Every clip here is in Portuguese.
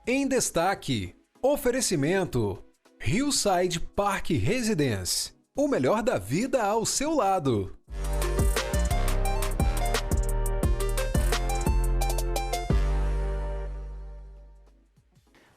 Em destaque, oferecimento Hillside Park Residence. O melhor da vida ao seu lado.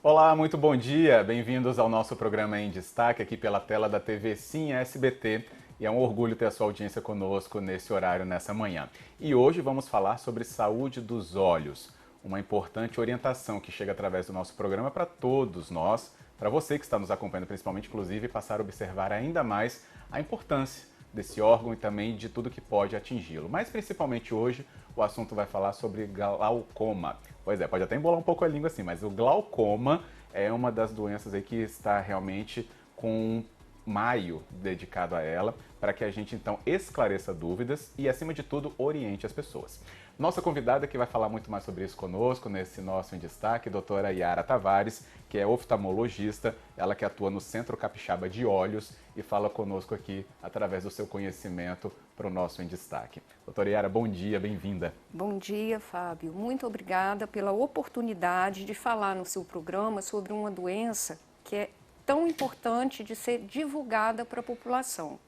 Olá, muito bom dia. Bem-vindos ao nosso programa Em Destaque aqui pela tela da TV Sim SBT. E é um orgulho ter a sua audiência conosco nesse horário, nessa manhã. E hoje vamos falar sobre saúde dos olhos. Uma importante orientação que chega através do nosso programa para todos nós, para você que está nos acompanhando principalmente, inclusive, passar a observar ainda mais a importância desse órgão e também de tudo que pode atingi-lo. Mas principalmente hoje o assunto vai falar sobre glaucoma. Pois é, pode até embolar um pouco a língua assim, mas o glaucoma é uma das doenças aí que está realmente com maio dedicado a ela, para que a gente então esclareça dúvidas e, acima de tudo, oriente as pessoas. Nossa convidada que vai falar muito mais sobre isso conosco, nesse nosso Em Destaque, doutora Yara Tavares, que é oftalmologista, ela que atua no Centro Capixaba de Olhos e fala conosco aqui através do seu conhecimento para o nosso Em Destaque. Doutora Yara, bom dia, bem-vinda. Bom dia, Fábio. Muito obrigada pela oportunidade de falar no seu programa sobre uma doença que é tão importante de ser divulgada para a população.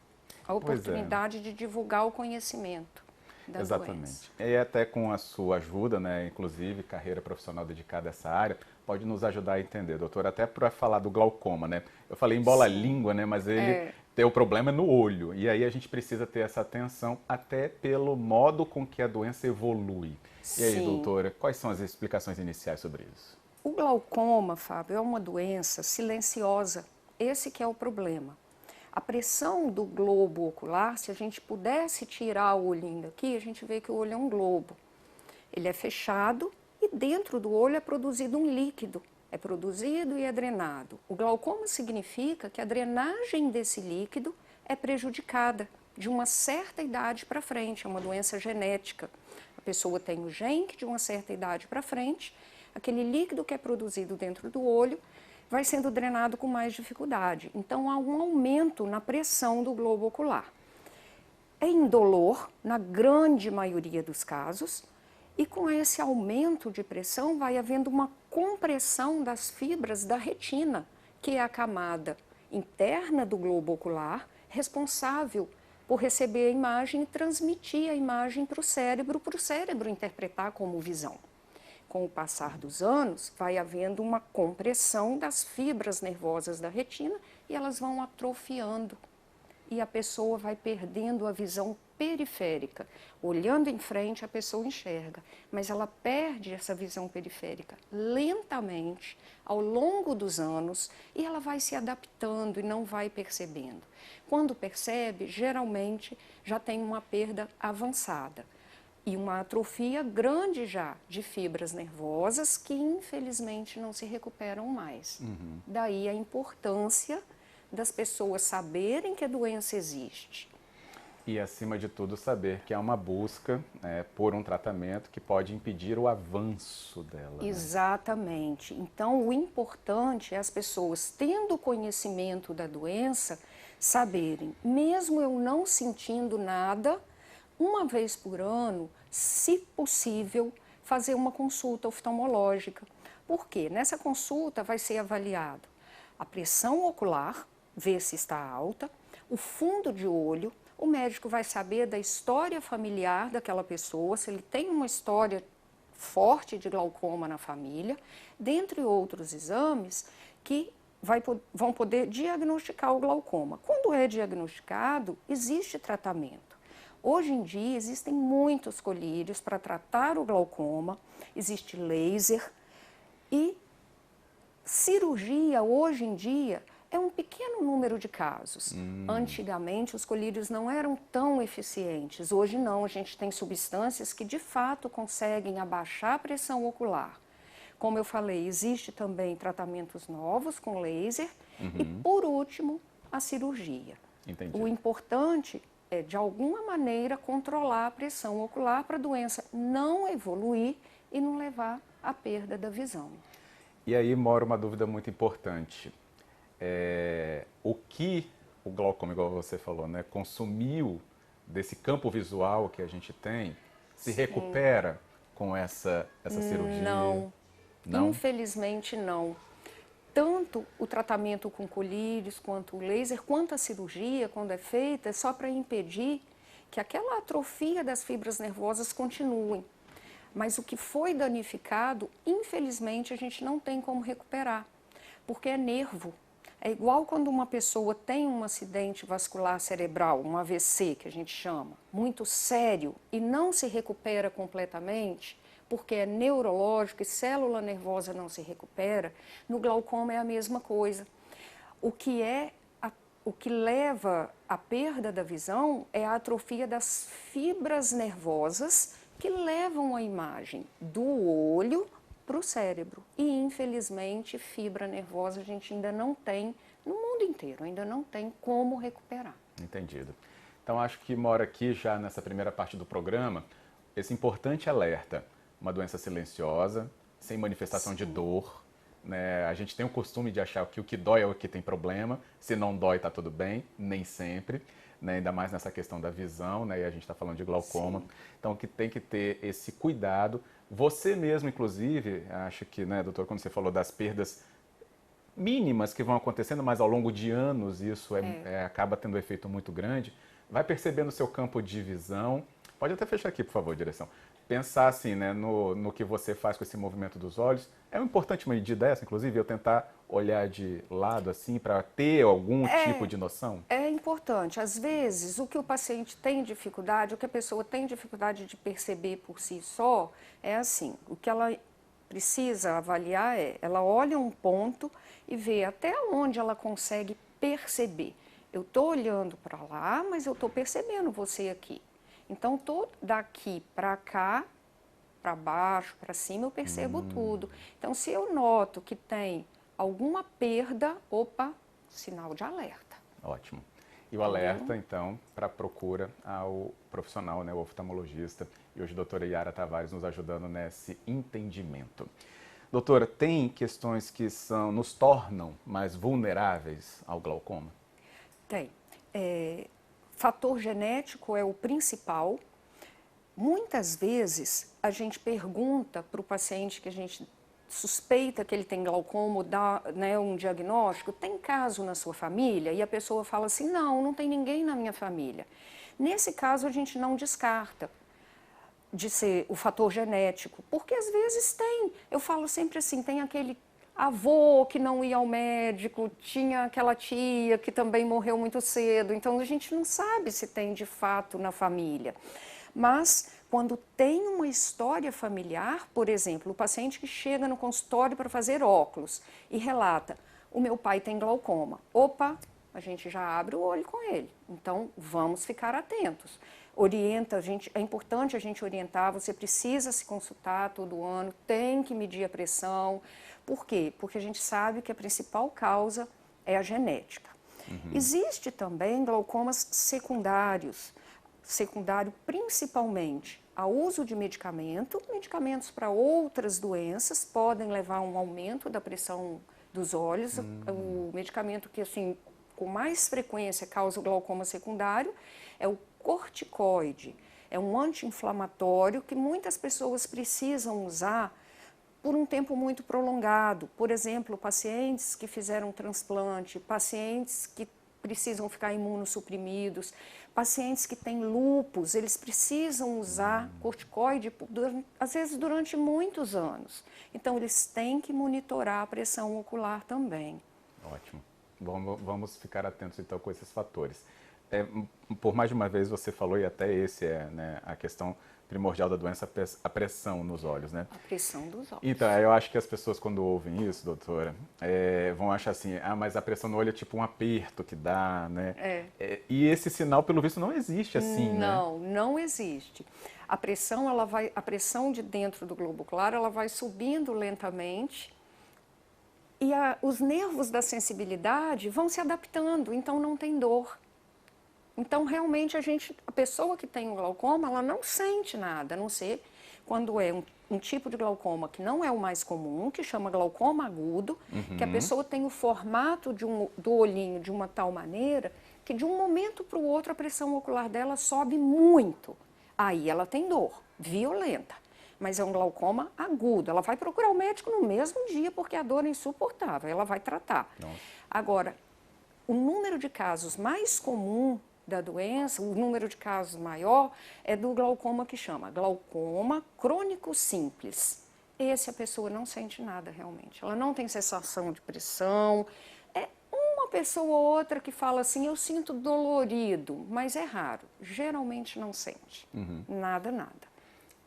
A oportunidade de divulgar o conhecimento da doença. E até com a sua ajuda, né, inclusive carreira profissional dedicada a essa área, pode nos ajudar a entender, doutora, até para falar do glaucoma, né? Eu falei embola a língua, né, mas ele tem o problema no olho. E aí a gente precisa ter essa atenção até pelo modo com que a doença evolui. E aí, doutora, quais são as explicações iniciais sobre isso? O glaucoma, Fábio, é uma doença silenciosa. Esse que é o problema. A pressão do globo ocular, se a gente pudesse tirar o olhinho daqui, a gente vê que o olho é um globo. Ele é fechado e dentro do olho é produzido um líquido. É produzido e é drenado. O glaucoma significa que a drenagem desse líquido é prejudicada de uma certa idade para frente. É uma doença genética. A pessoa tem o gene que de uma certa idade para frente, aquele líquido que é produzido dentro do olho vai sendo drenado com mais dificuldade. Então, há um aumento na pressão do globo ocular. É indolor, na grande maioria dos casos, e com esse aumento de pressão vai havendo uma compressão das fibras da retina, que é a camada interna do globo ocular, responsável por receber a imagem e transmitir a imagem para o cérebro interpretar como visão. Com o passar dos anos, vai havendo uma compressão das fibras nervosas da retina e elas vão atrofiando. E a pessoa vai perdendo a visão periférica. Olhando em frente, a pessoa enxerga, mas ela perde essa visão periférica lentamente, ao longo dos anos, e ela vai se adaptando e não vai percebendo. Quando percebe, geralmente já tem uma perda avançada. E uma atrofia grande já de fibras nervosas que infelizmente não se recuperam mais. Daí a importância das pessoas saberem que a doença existe. E acima de tudo saber que há uma busca por um tratamento que pode impedir o avanço dela. Exatamente. Então o importante é as pessoas, tendo conhecimento da doença, saberem, mesmo eu não sentindo nada, uma vez por ano, se possível, fazer uma consulta oftalmológica. Por quê? Nessa consulta vai ser avaliado a pressão ocular, ver se está alta, o fundo de olho, o médico vai saber da história familiar daquela pessoa, se ele tem uma história forte de glaucoma na família, dentre outros exames que vão poder diagnosticar o glaucoma. Quando é diagnosticado, existe tratamento. Hoje em dia existem muitos colírios para tratar o glaucoma, existe laser e cirurgia hoje em dia é um pequeno número de casos. Antigamente os colírios não eram tão eficientes, hoje não, a gente tem substâncias que de fato conseguem abaixar a pressão ocular. Como eu falei, existe também tratamentos novos com laser e por último a cirurgia. Entendi. O importante é, de alguma maneira, controlar a pressão ocular para a doença não evoluir e não levar à perda da visão. E aí mora uma dúvida muito importante. O que o glaucoma, igual você falou, né, consumiu desse campo visual que a gente tem, se recupera com essa cirurgia? Não. Não? Infelizmente, não. Tanto o tratamento com colírios, quanto o laser, quanto a cirurgia, quando é feita, é só para impedir que aquela atrofia das fibras nervosas continue. Mas o que foi danificado, infelizmente, a gente não tem como recuperar, porque é nervo. É igual quando uma pessoa tem um acidente vascular cerebral, um AVC, que a gente chama, muito sério, e não se recupera completamente, porque é neurológico e célula nervosa não se recupera, no glaucoma é a mesma coisa. O que leva à perda da visão é a atrofia das fibras nervosas que levam a imagem do olho para o cérebro. E, infelizmente, fibra nervosa a gente ainda não tem, no mundo inteiro, ainda não tem como recuperar. Entendido. Então, acho que mora aqui já nessa primeira parte do programa esse importante alerta. Uma doença silenciosa, sem manifestação de dor. Né? A gente tem o costume de achar que o que dói é o que tem problema. Se não dói, está tudo bem. Nem sempre. Né? Ainda mais nessa questão da visão, né? E a gente está falando de glaucoma. Sim. Então, que tem que ter esse cuidado. Você mesmo, inclusive, acho que, né, doutor, quando você falou das perdas mínimas que vão acontecendo, mas ao longo de anos isso acaba tendo um efeito muito grande, vai percebendo o seu campo de visão. Pode até fechar aqui, por favor, direção. Pensar assim, né, no que você faz com esse movimento dos olhos. É uma importante medida essa, inclusive, eu tentar olhar de lado assim para ter algum tipo de noção? É importante. Às vezes, o que o paciente tem dificuldade, o que a pessoa tem dificuldade de perceber por si só, é assim, o que ela precisa avaliar ela olha um ponto e vê até onde ela consegue perceber. Eu estou olhando para lá, mas eu estou percebendo você aqui. Então, estou daqui para cá, para baixo, para cima, eu percebo tudo. Então, se eu noto que tem alguma perda, sinal de alerta. Ótimo. E o alerta, então, para a procura ao profissional, né, o oftalmologista. E hoje a doutora Yara Tavares nos ajudando nesse entendimento. Doutora, tem questões que nos tornam mais vulneráveis ao glaucoma? Tem. Fator genético é o principal. Muitas vezes a gente pergunta para o paciente que a gente suspeita que ele tem glaucoma, dá, né, um diagnóstico, tem caso na sua família? E a pessoa fala assim, não tem ninguém na minha família. Nesse caso a gente não descarta de ser o fator genético, porque às vezes tem. Eu falo sempre assim, tem aquele avô que não ia ao médico, tinha aquela tia que também morreu muito cedo, então a gente não sabe se tem de fato na família. Mas quando tem uma história familiar, por exemplo, o paciente que chega no consultório para fazer óculos e relata, o meu pai tem glaucoma, a gente já abre o olho com ele, então vamos ficar atentos. É importante a gente orientar, você precisa se consultar todo ano, tem que medir a pressão. Por quê? Porque a gente sabe que a principal causa é a genética. Existe também glaucomas secundários, secundário principalmente ao uso de medicamentos para outras doenças podem levar a um aumento da pressão dos olhos. O medicamento que assim, com mais frequência causa o glaucoma secundário é o corticoide, é um anti-inflamatório que muitas pessoas precisam usar por um tempo muito prolongado. Por exemplo, pacientes que fizeram transplante, pacientes que precisam ficar imunossuprimidos, pacientes que têm lúpus, eles precisam usar corticoide, às vezes durante muitos anos. Então, eles têm que monitorar a pressão ocular também. Ótimo. Vamos ficar atentos, então, com esses fatores. Por mais de uma vez você falou, e até esse né, a questão primordial da doença, a pressão nos olhos, né? A pressão dos olhos. Então, eu acho que as pessoas quando ouvem isso, doutora, vão achar assim, mas a pressão no olho é tipo um aperto que dá, né? E esse sinal, pelo visto, não existe assim, né? Não existe. A pressão, a pressão de dentro do globo ocular, ela vai subindo lentamente e os nervos da sensibilidade vão se adaptando, então não tem dor. Então, realmente, a pessoa que tem um glaucoma, ela não sente nada, a não ser quando é um tipo de glaucoma que não é o mais comum, que chama glaucoma agudo, que a pessoa tem o formato do olhinho de uma tal maneira que de um momento para o outro a pressão ocular dela sobe muito. Aí ela tem dor, violenta. mas é um glaucoma agudo. Ela vai procurar o médico no mesmo dia porque a dor é insuportável, ela vai tratar. Nossa. Agora, o número de casos mais comum da doença, o número de casos maior, é do glaucoma que chama glaucoma crônico simples. Esse a pessoa não sente nada realmente, ela não tem sensação de pressão. É uma pessoa ou outra que fala assim, eu sinto dolorido, mas é raro, geralmente não sente, nada.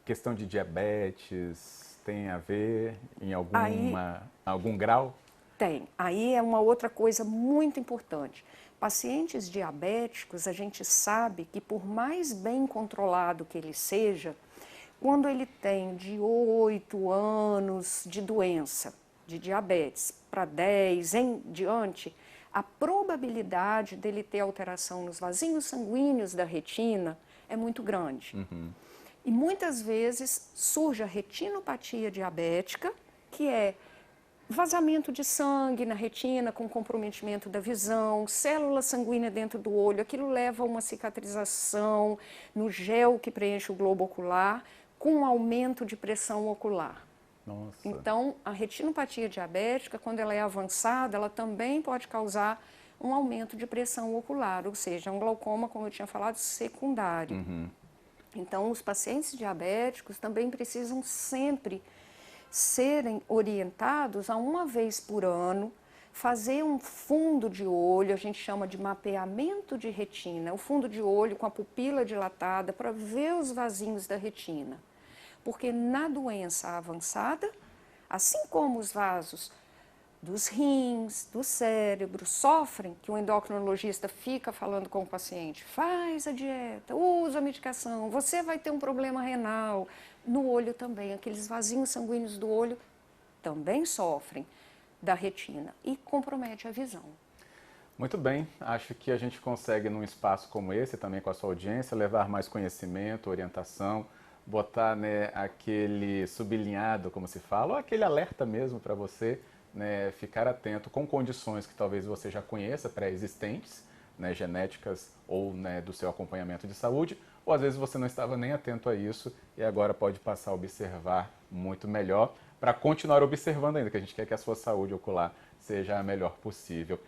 Questão de diabetes tem a ver em algum grau? Tem. Aí é uma outra coisa muito importante. Pacientes diabéticos, a gente sabe que por mais bem controlado que ele seja, quando ele tem de 8 anos de doença, de diabetes, para 10 em diante, a probabilidade dele ter alteração nos vasinhos sanguíneos da retina é muito grande. E muitas vezes surge a retinopatia diabética, que é vazamento de sangue na retina com comprometimento da visão, célula sanguínea dentro do olho, aquilo leva a uma cicatrização no gel que preenche o globo ocular, com aumento de pressão ocular. Nossa. Então, a retinopatia diabética, quando ela é avançada, ela também pode causar um aumento de pressão ocular, ou seja, um glaucoma, como eu tinha falado, secundário. Então, os pacientes diabéticos também precisam sempre serem orientados a uma vez por ano, fazer um fundo de olho, a gente chama de mapeamento de retina, o fundo de olho com a pupila dilatada para ver os vasinhos da retina. Porque na doença avançada, assim como os vasos dos rins, do cérebro sofrem, que o endocrinologista fica falando com o paciente, faz a dieta, usa a medicação, você vai ter um problema renal. No olho também, aqueles vasinhos sanguíneos do olho também sofrem da retina e compromete a visão. Muito bem, acho que a gente consegue num espaço como esse, também com a sua audiência, levar mais conhecimento, orientação, botar, né, aquele sublinhado, como se fala, ou aquele alerta mesmo para você, né, ficar atento com condições que talvez você já conheça, pré-existentes, né, genéticas ou, né, do seu acompanhamento de saúde, ou às vezes você não estava nem atento a isso e agora pode passar a observar muito melhor para continuar observando ainda, que a gente quer que a sua saúde ocular seja a melhor possível.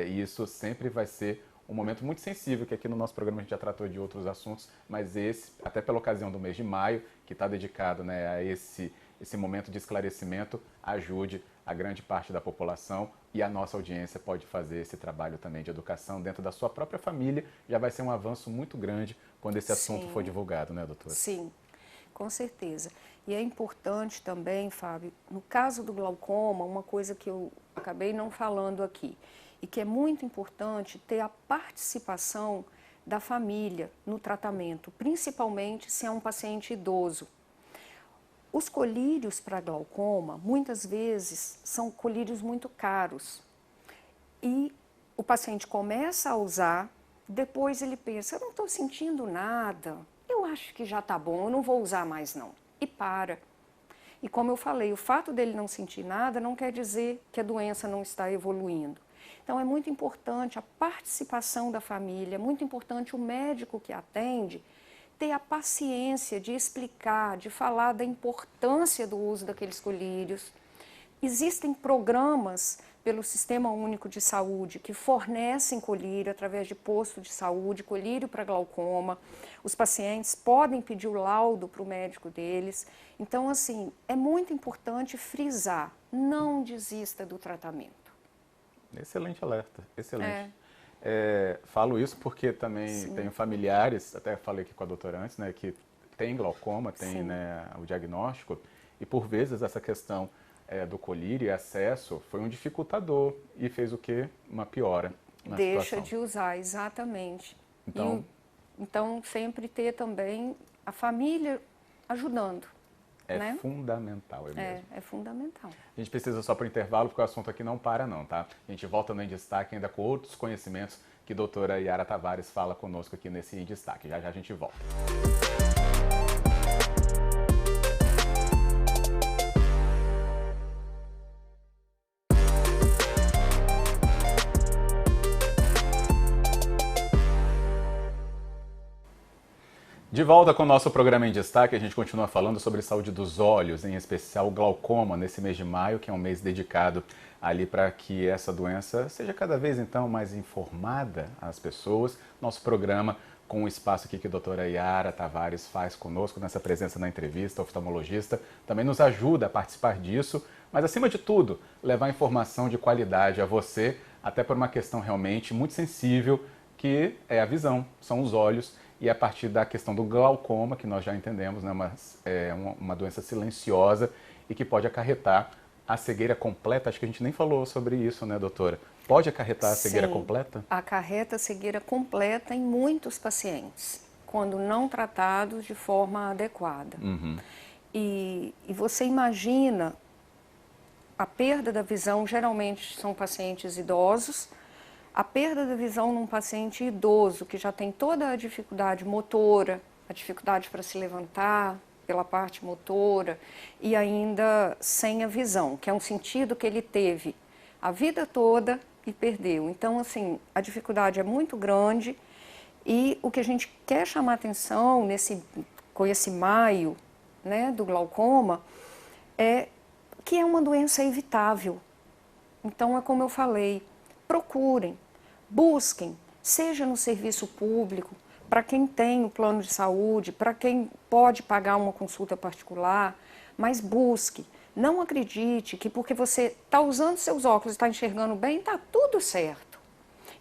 E isso sempre vai ser um momento muito sensível, que aqui no nosso programa a gente já tratou de outros assuntos, mas esse, até pela ocasião do mês de maio, que está dedicado, né, a esse momento de esclarecimento, ajude a grande parte da população e a nossa audiência pode fazer esse trabalho também de educação dentro da sua própria família. Já vai ser um avanço muito grande quando esse assunto for divulgado, né, doutora? Sim, com certeza. E é importante também, Fábio, no caso do glaucoma, uma coisa que eu acabei não falando aqui, e que é muito importante ter a participação da família no tratamento, principalmente se é um paciente idoso. Os colírios para glaucoma, muitas vezes, são colírios muito caros. E o paciente começa a usar, depois ele pensa, eu não estou sentindo nada, eu acho que já está bom, eu não vou usar mais não. E para. E como eu falei, o fato dele não sentir nada não quer dizer que a doença não está evoluindo. Então é muito importante a participação da família, é muito importante o médico que atende ter a paciência de explicar, de falar da importância do uso daqueles colírios. Existem programas pelo Sistema Único de Saúde que fornecem colírio através de posto de saúde, colírio para glaucoma. Os pacientes podem pedir o laudo para o médico deles. Então, assim, é muito importante frisar, não desista do tratamento. Excelente alerta, excelente. Falo isso porque também tenho familiares, até falei aqui com a doutora antes, né, que tem glaucoma, tem, né, o diagnóstico, e por vezes essa questão do colírio e acesso foi um dificultador e fez o quê? Uma piora na Deixa situação. de usar, exatamente. Então, sempre ter também a família ajudando. é né? fundamental, é mesmo. É fundamental. A gente precisa só para o intervalo, porque o assunto aqui não para não, tá? A gente volta no Em Destaque ainda com outros conhecimentos que a doutora Yara Tavares fala conosco aqui nesse Em Destaque. Já já a gente volta. De volta com o nosso programa em destaque, a gente continua falando sobre saúde dos olhos, em especial o glaucoma, nesse mês de maio, que é um mês dedicado ali para que essa doença seja cada vez então mais informada às pessoas. Nosso programa com o espaço aqui que a doutora Yara Tavares faz conosco nessa presença na entrevista, oftalmologista, também nos ajuda a participar disso, mas acima de tudo, levar informação de qualidade a você, até por uma questão realmente muito sensível, que é a visão, são os olhos. E a partir da questão do glaucoma, que nós já entendemos, né, uma doença silenciosa e que pode acarretar a cegueira completa. Acho que a gente nem falou sobre isso, né, doutora? Pode acarretar a cegueira completa? Acarreta a cegueira completa em muitos pacientes, quando não tratados de forma adequada. E você imagina a perda da visão, geralmente são pacientes idosos. A perda da visão num paciente idoso que já tem toda a dificuldade motora, a dificuldade para se levantar pela parte motora e ainda sem a visão, que é um sentido que ele teve a vida toda e perdeu. Então, assim, a dificuldade é muito grande e o que a gente quer chamar atenção com esse maio, né, do glaucoma é que é uma doença evitável. Então, é como eu falei, procurem, busquem, seja no serviço público, para quem tem o plano de saúde, para quem pode pagar uma consulta particular, mas busque. Não acredite que porque você está usando seus óculos e está enxergando bem, está tudo certo.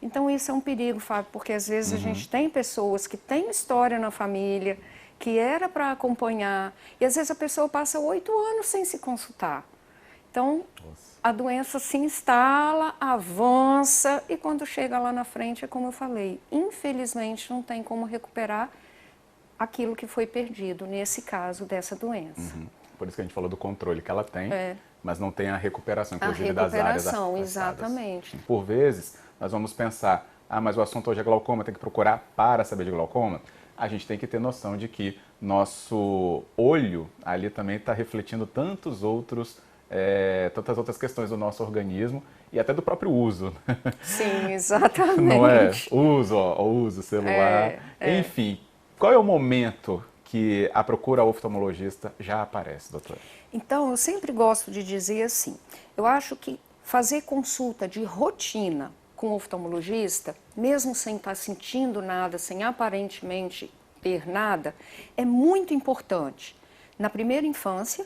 Então isso é um perigo, Fábio, porque às vezes a gente tem pessoas que têm história na família, que era para acompanhar, e às vezes a pessoa passa 8 anos sem se consultar. Então, a doença se instala, avança e quando chega lá na frente, é como eu falei, infelizmente não tem como recuperar aquilo que foi perdido, nesse caso dessa doença. Por isso que a gente falou do controle que ela tem, mas não tem a recuperação, inclusive das áreas afetadas. Exatamente. Por vezes, nós vamos pensar, mas o assunto hoje é glaucoma, tem que procurar para saber de glaucoma. A gente tem que ter noção de que nosso olho ali também está refletindo tantas outras questões do nosso organismo e até do próprio uso. Sim, exatamente. Não é? Uso celular. Enfim, qual é o momento que a procura ao oftalmologista já aparece, doutora? Então, eu sempre gosto de dizer assim, eu acho que fazer consulta de rotina com o oftalmologista, mesmo sem estar sentindo nada, sem aparentemente ter nada, é muito importante. Na primeira infância,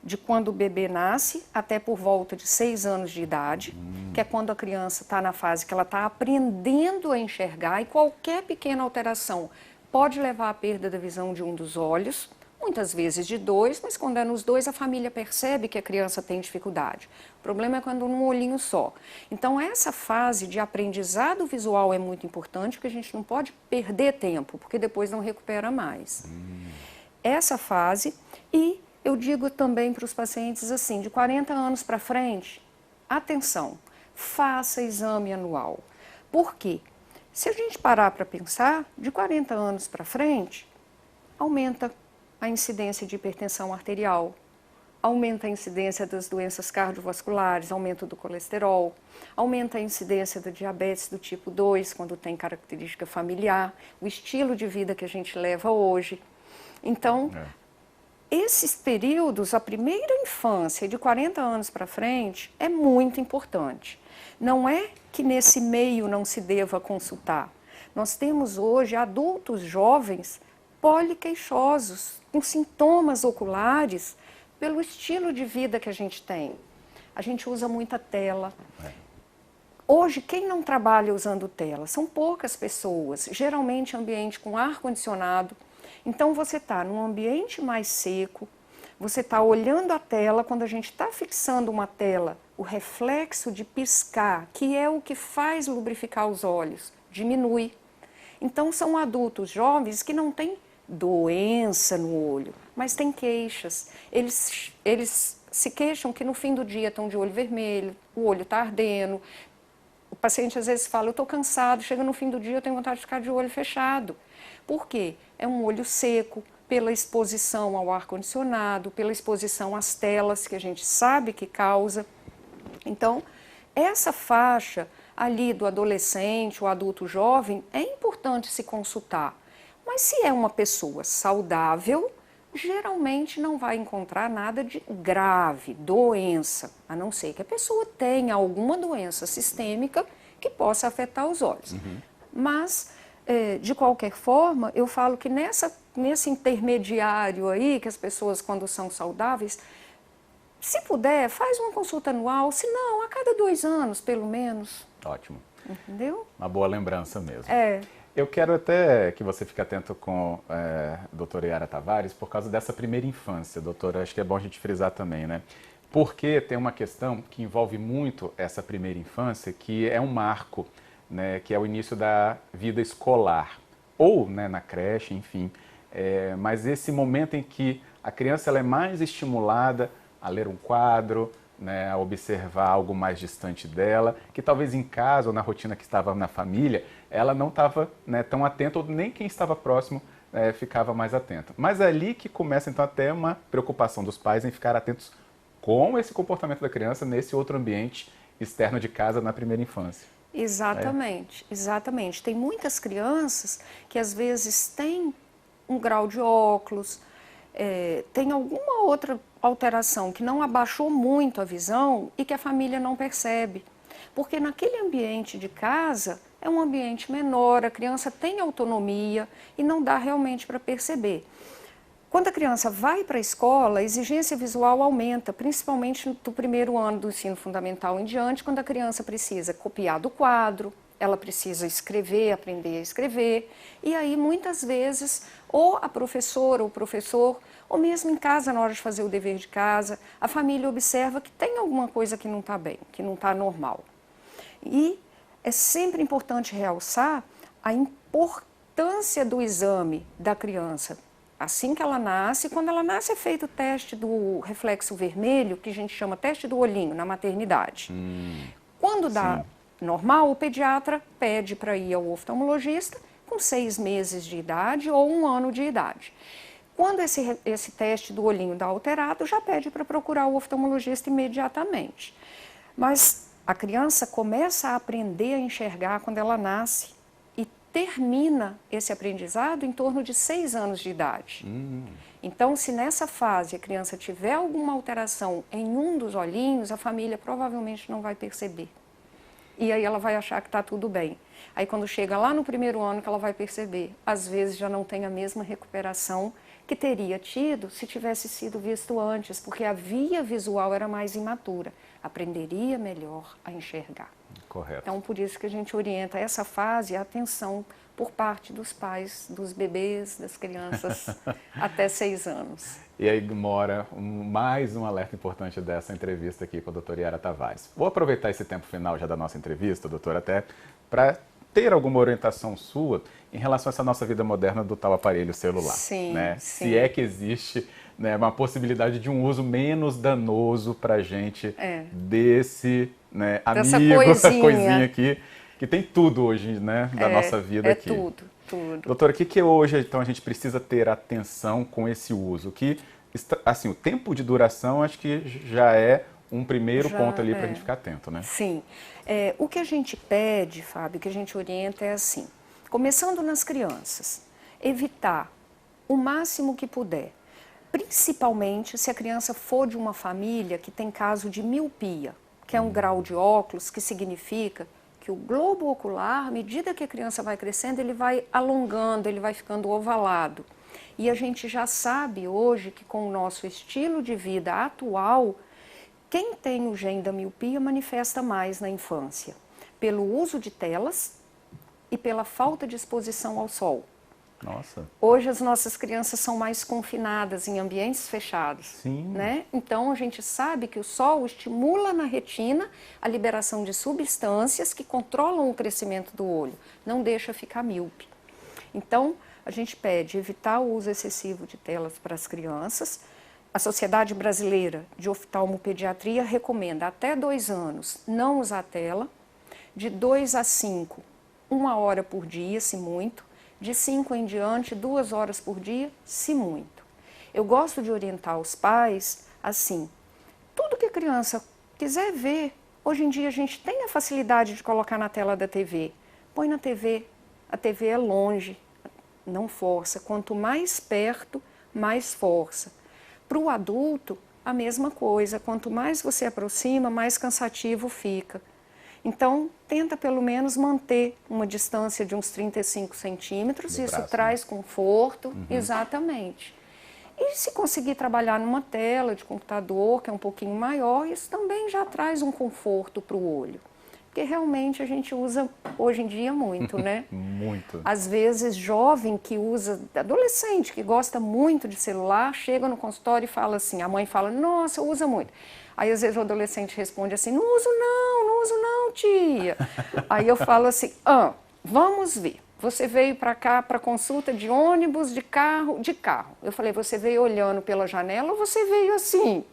de quando o bebê nasce até por volta de 6 anos de idade, que é quando a criança está na fase que ela está aprendendo a enxergar e qualquer pequena alteração pode levar à perda da visão de um dos olhos, muitas vezes de 2, mas quando é nos 2 a família percebe que a criança tem dificuldade. O problema é quando num olhinho só. Então essa fase de aprendizado visual é muito importante, porque a gente não pode perder tempo, porque depois não recupera mais. Essa fase, e eu digo também para os pacientes assim, de 40 anos para frente, atenção, faça exame anual. Por quê? Se a gente parar para pensar, de 40 anos para frente, aumenta a incidência de hipertensão arterial, aumenta a incidência das doenças cardiovasculares, aumento do colesterol, aumenta a incidência da diabetes do tipo 2, quando tem característica familiar, o estilo de vida que a gente leva hoje. Então, esses períodos, a primeira infância, de 40 anos para frente, é muito importante. Não é que nesse meio não se deva consultar. Nós temos hoje adultos jovens poliqueixosos, com sintomas oculares, pelo estilo de vida que a gente tem. A gente usa muita tela. Hoje, quem não trabalha usando tela? São poucas pessoas, geralmente ambiente com ar-condicionado. Então, você está num ambiente mais seco, você está olhando a tela, quando a gente está fixando uma tela, o reflexo de piscar, que é o que faz lubrificar os olhos, diminui. Então, são adultos jovens que não têm doença no olho, mas têm queixas. Eles se queixam que no fim do dia estão de olho vermelho, o olho está ardendo. O paciente às vezes fala, eu estou cansado, chega no fim do dia eu tenho vontade de ficar de olho fechado. Por quê? É um olho seco, pela exposição ao ar-condicionado, pela exposição às telas, que a gente sabe que causa. Então, essa faixa ali do adolescente, o adulto jovem, é importante se consultar. Mas se é uma pessoa saudável, geralmente não vai encontrar nada de grave, doença, a não ser que a pessoa tenha alguma doença sistêmica que possa afetar os olhos. Mas, de qualquer forma, eu falo que nesse intermediário aí, que as pessoas, quando são saudáveis, se puder, faz uma consulta anual, se não, a cada 2 anos, pelo menos. Ótimo. Entendeu? Uma boa lembrança mesmo. É. Eu quero até que você fique atento com a doutora Yara Tavares por causa dessa primeira infância, doutora. Acho que é bom a gente frisar também, né? Porque tem uma questão que envolve muito essa primeira infância, que é um marco, né? Que é o início da vida escolar, ou, né, na creche, enfim. Mas esse momento em que a criança ela é mais estimulada a ler um quadro, né, a observar algo mais distante dela, que talvez em casa ou na rotina que estava na família, ela não estava, né, tão atenta, ou nem quem estava próximo ficava mais atento. Mas é ali que começa então até uma preocupação dos pais em ficar atentos com esse comportamento da criança nesse outro ambiente externo de casa na primeira infância. Exatamente, exatamente. Tem muitas crianças que às vezes têm um grau de óculos, tem alguma outra alteração que não abaixou muito a visão e que a família não percebe. Porque naquele ambiente de casa é um ambiente menor, a criança tem autonomia e não dá realmente para perceber. Quando a criança vai para a escola, a exigência visual aumenta, principalmente do primeiro ano do ensino fundamental em diante, quando a criança precisa copiar do quadro, ela precisa escrever, aprender a escrever, e aí muitas vezes ou a professora ou o professor, ou mesmo em casa, na hora de fazer o dever de casa, a família observa que tem alguma coisa que não está bem, que não está normal. E é sempre importante realçar a importância do exame da criança. Assim que ela nasce, quando ela nasce é feito o teste do reflexo vermelho, que a gente chama teste do olhinho, na maternidade. Quando dá normal, o pediatra pede para ir ao oftalmologista com 6 meses de idade ou 1 ano de idade. Quando esse teste do olhinho dá alterado, já pede para procurar o oftalmologista imediatamente. Mas a criança começa a aprender a enxergar quando ela nasce e termina esse aprendizado em torno de 6 anos de idade. Então, se nessa fase a criança tiver alguma alteração em um dos olhinhos, a família provavelmente não vai perceber. E aí ela vai achar que está tudo bem. Aí quando chega lá no primeiro ano que ela vai perceber, às vezes já não tem a mesma recuperação que teria tido se tivesse sido visto antes, porque a via visual era mais imatura, aprenderia melhor a enxergar. Correto. Então, por isso que a gente orienta essa fase, a atenção por parte dos pais, dos bebês, das crianças até 6 anos. E aí mora mais um alerta importante dessa entrevista aqui com a doutora Yara Tavares. Vou aproveitar esse tempo final já da nossa entrevista, doutora, até para ter alguma orientação sua em relação a essa nossa vida moderna do tal aparelho celular. Sim, né? sim. Se é que existe, né, uma possibilidade de um uso menos danoso para a gente desse, né, dessa amigo, coisinha aqui, que tem tudo hoje, né, da nossa vida aqui. É tudo, tudo. Doutora, o que hoje então a gente precisa ter atenção com esse uso? Que, assim, o tempo de duração acho que já é um primeiro ponto ali para a gente ficar atento, né? Sim. O que a gente pede, Fábio, o que a gente orienta é assim, começando nas crianças, evitar o máximo que puder, principalmente se a criança for de uma família que tem caso de miopia, que é um grau de óculos que significa que o globo ocular, à medida que a criança vai crescendo, ele vai alongando, ele vai ficando ovalado. E a gente já sabe hoje que com o nosso estilo de vida atual, quem tem o gene da miopia manifesta mais na infância, pelo uso de telas e pela falta de exposição ao sol. Nossa. Hoje as nossas crianças são mais confinadas em ambientes fechados. Sim. Né? Então a gente sabe que o sol estimula na retina a liberação de substâncias que controlam o crescimento do olho, não deixa ficar míope. Então a gente pede evitar o uso excessivo de telas para as crianças. A Sociedade Brasileira de Oftalmopediatria recomenda até 2 anos não usar tela, de 2 a 5, 1 hora por dia, se muito, de 5 em diante, 2 horas por dia, se muito. Eu gosto de orientar os pais assim, tudo que a criança quiser ver, hoje em dia a gente tem a facilidade de colocar na tela da TV, põe na TV, a TV é longe, não força. Quanto mais perto, mais força. Para o adulto, a mesma coisa. Quanto mais você aproxima, mais cansativo fica. Então, tenta pelo menos manter uma distância de uns 35 centímetros. Do Isso braço, traz conforto. Uhum. Exatamente. E se conseguir trabalhar numa tela de computador, que é um pouquinho maior, isso também já traz um conforto para o olho. Porque realmente a gente usa hoje em dia muito, né? Muito. Às vezes, jovem que usa, adolescente que gosta muito de celular, chega no consultório e fala assim, a mãe fala, nossa, usa muito. Aí, às vezes, o adolescente responde assim, não uso não, tia. Aí eu falo assim, vamos ver. Você veio para cá para consulta de ônibus, de carro? De carro. Eu falei, você veio olhando pela janela ou você veio assim?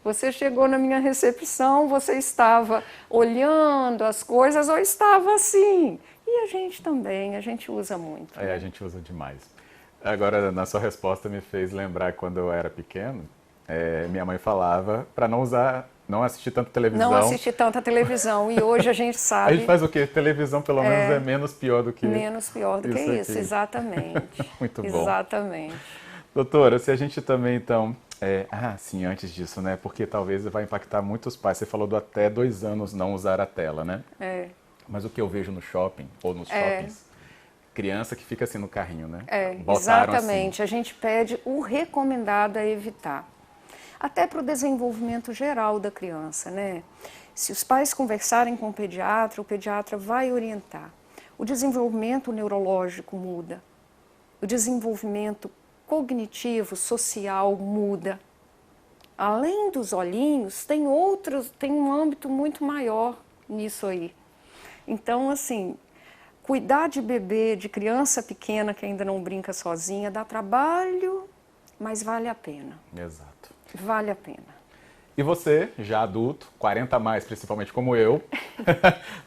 Você chegou na minha recepção, você estava olhando as coisas ou estava assim? E a gente também, a gente usa muito. A gente usa demais. Agora, na sua resposta me fez lembrar que quando eu era pequeno, minha mãe falava para não assistir tanta televisão. Não assistir tanta televisão. E hoje a gente sabe... A gente faz o quê? Televisão, pelo menos, é menos pior do que menos pior do que isso, aqui. Exatamente. Muito bom. Exatamente. Doutora, se a gente também, então... sim, antes disso, né? Porque talvez vai impactar muitos pais. Você falou do até 2 anos não usar a tela, né? Mas o que eu vejo no shopping, ou nos shoppings, criança que fica assim no carrinho, né? Botaram Exatamente. Assim. A gente pede o recomendado a evitar. Até para o desenvolvimento geral da criança, né? Se os pais conversarem com o pediatra vai orientar. O desenvolvimento neurológico muda. O desenvolvimento cognitivo, social muda. Além dos olhinhos, tem um âmbito muito maior nisso aí. Então, assim, cuidar de bebê, de criança pequena que ainda não brinca sozinha, dá trabalho, mas vale a pena. Exato. Vale a pena. E você, já adulto, 40 a mais, principalmente como eu,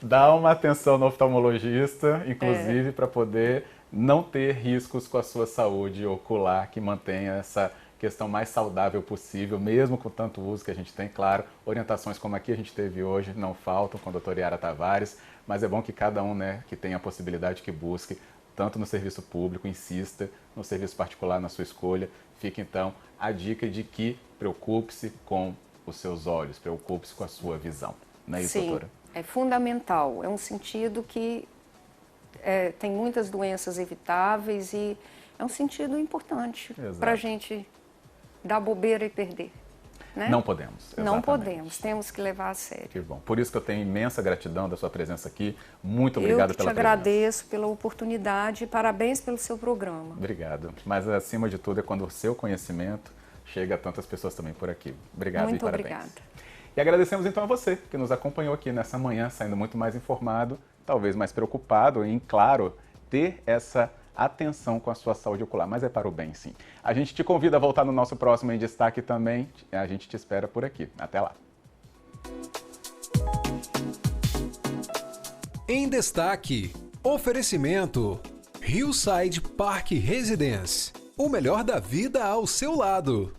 dá uma atenção no oftalmologista, inclusive para poder não ter riscos com a sua saúde ocular, que mantenha essa questão mais saudável possível, mesmo com tanto uso que a gente tem. Claro, orientações como a que a gente teve hoje não faltam com a doutora Yara Tavares, mas é bom que cada um, né, que tenha a possibilidade, que busque, tanto no serviço público, insista, no serviço particular, na sua escolha. Fica então a dica de que preocupe-se com os seus olhos, preocupe-se com a sua visão. Não é isso, doutora? Sim, é fundamental. É um sentido que tem muitas doenças evitáveis e é um sentido importante para a gente dar bobeira e perder. Né? Não podemos. Exatamente. Não podemos, temos que levar a sério. Que bom. Por isso que eu tenho imensa gratidão da sua presença aqui. Muito obrigado pela presença. Eu te agradeço pela oportunidade e parabéns pelo seu programa. Obrigado. Mas acima de tudo é quando o seu conhecimento chega a tantas pessoas também por aqui. Obrigado e parabéns. Muito obrigada. E agradecemos então a você que nos acompanhou aqui nessa manhã, saindo muito mais informado, talvez mais preocupado em, claro, ter essa atenção com a sua saúde ocular, mas é para o bem, sim. A gente te convida a voltar no nosso próximo Em Destaque também. A gente te espera por aqui. Até lá. Em Destaque, oferecimento Hillside Park Residence. O melhor da vida ao seu lado.